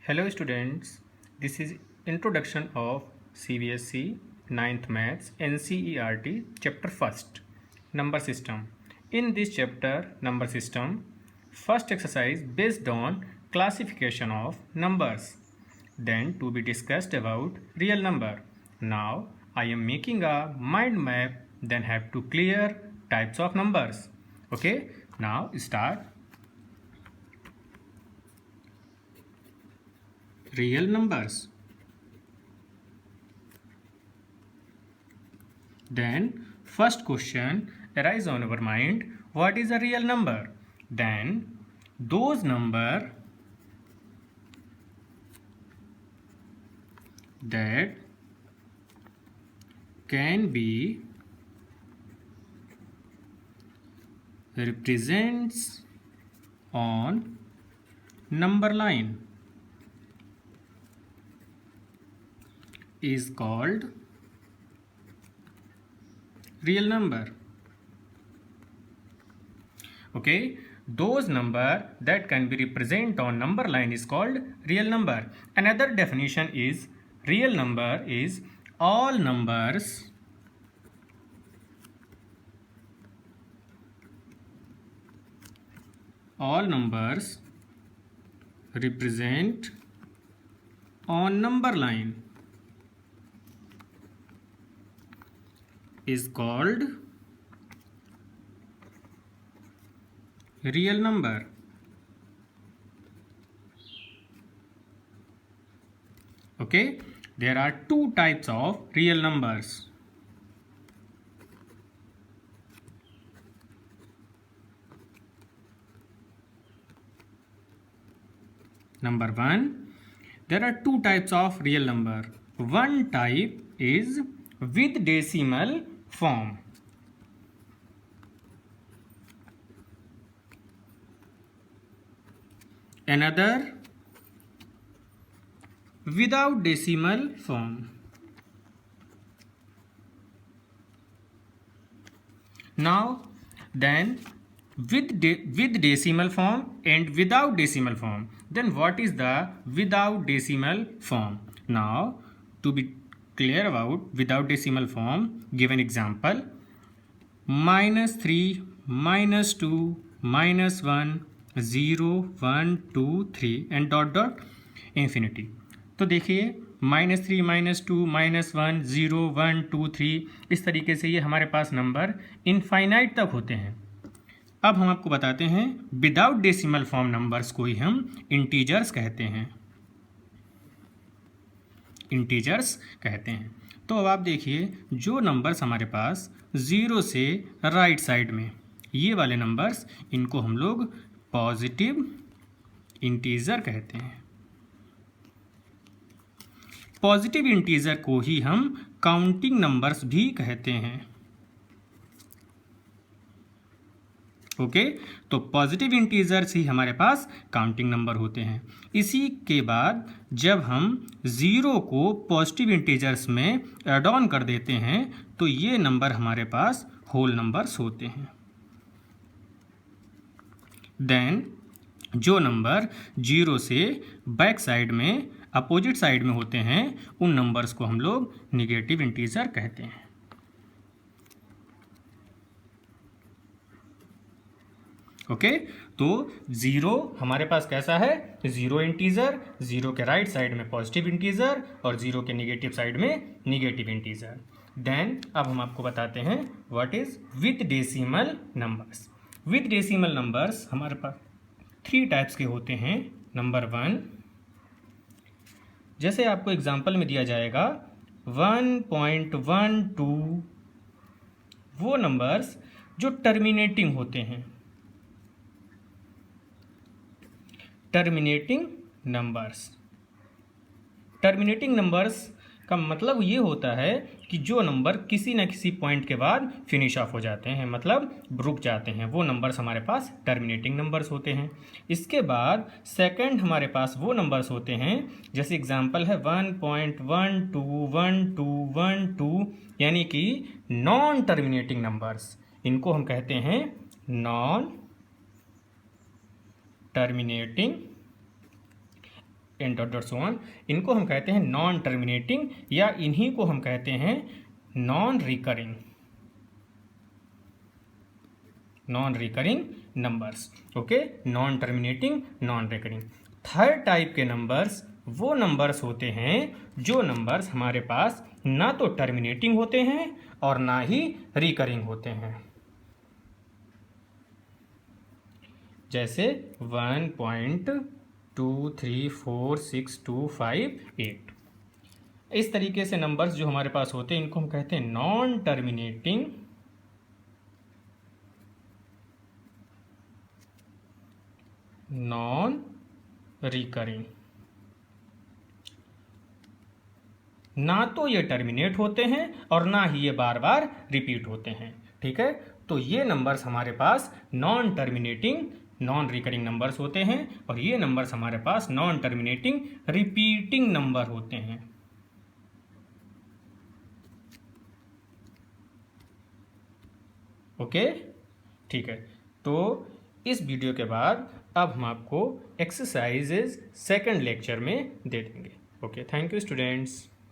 Hello students, this is introduction of CBSE 9th Maths NCERT chapter 1st number system. In this chapter number system, first exercise based on classification of numbers, then to be discussed about real number. Now I am making a mind map, then have to clear types of numbers. Okay, now start. Real numbers. Then first question arise on our mind, what is a real number? Then those number that can be represents on number line is called real number. Okay, those number that can be represented on number line is called real number. Another definition is real number is all numbers represent on number line is called real number. Okay, there are two types of real numbers. Number one, there are two types of real number. One type is with decimal form. Another without decimal form. Now then with decimal form and without decimal form. Then what is the without decimal form? Now to be clear about without decimal form, give an example. -3, -2, -1, 0, 1, 2, 3 and dot dot infinity. तो देखिए -3, -2, -1, 0, 1, 2, 3 इस तरीके से ये हमारे पास number infinite तक होते हैं. अब हम आपको बताते हैं विदाउट डेसिमल फॉर्म नंबर्स को ही हम इंटीजर्स कहते हैं. इंटीजर्स कहते हैं. तो अब आप देखिए जो नंबर्स हमारे पास 0 से राइट साइड में ये वाले नंबर्स, इनको हम लोग पॉजिटिव इंटीजर कहते हैं. पॉजिटिव इंटीजर को ही हम काउंटिंग नंबर्स भी कहते हैं. ओके, तो पॉजिटिव इंटीजर्स ही हमारे पास काउंटिंग नंबर होते हैं. इसी के बाद जब हम 0 को पॉजिटिव इंटीजर्स में ऐड ऑन कर देते हैं तो ये नंबर हमारे पास होल नंबर्स होते हैं. देन जो नंबर 0 से बैक साइड में अपोजिट साइड में होते हैं उन नंबर्स को हम लोग निगेटिव इंटीजर कहते हैं. ओके, तो 0 हमारे पास कैसा है? 0 इंटीजर, 0 के राइट साइड में पॉजिटिव इंटीजर और 0 के निगेटिव साइड में निगेटिव इंटीजर. देन अब हम आपको बताते हैं what is with decimal numbers. With decimal numbers हमारे पास 3 टाइप्स के होते हैं. नंबर 1, जैसे आपको एग्जांपल में दिया जाएगा 1.12, वो नंबर्स जो टर्मिनेटिंग होते हैं. टर्मिनेटिंग नंबर्स का मतलब ये होता है कि जो नंबर किसी न किसी पॉइंट के बाद फिनिश ऑफ हो जाते हैं, मतलब रुक जाते हैं, वो नंबर्स हमारे पास टर्मिनेटिंग नंबर्स होते हैं. इसके बाद सेकंड हमारे पास वो नंबर्स होते हैं, जैसे एग्जांपल है 1.121212, यानी कि नॉन टर्मिनेटिंग नंबर्स. इनको हम कहते हैं non terminating and dot dot so on, इनको हम कहते हैं नॉन टर्मिनेटिंग, या इन्हीं को हम कहते हैं non recurring numbers. Okay, non terminating, non recurring. Third type के नंबर्स वो नंबर्स होते हैं जो नंबर्स हमारे पास ना तो टर्मिनेटिंग होते हैं और ना ही रिकरिंग होते हैं। जैसे 1.234625 इस तरीके से नंबर्स जो हमारे पास होते हैं इनको हम कहते हैं नॉन टर्मिनेटिंग नॉन रिकरिंग। ना तो ये टर्मिनेट होते हैं और ना ही ये बार बार रिपीट होते हैं। ठीक है, तो ये नंबर्स हमारे पास non terminating non recurring numbers होते हैं और ये नंबर्स हमारे पास नॉन टर्मिनेटिंग रिपीटिंग नंबर होते हैं। ओके, ठीक है। तो इस वीडियो के बाद अब हम आपको एक्सरसाइजेज सेकंड लेक्चर में दे देंगे। Okay, thank you students.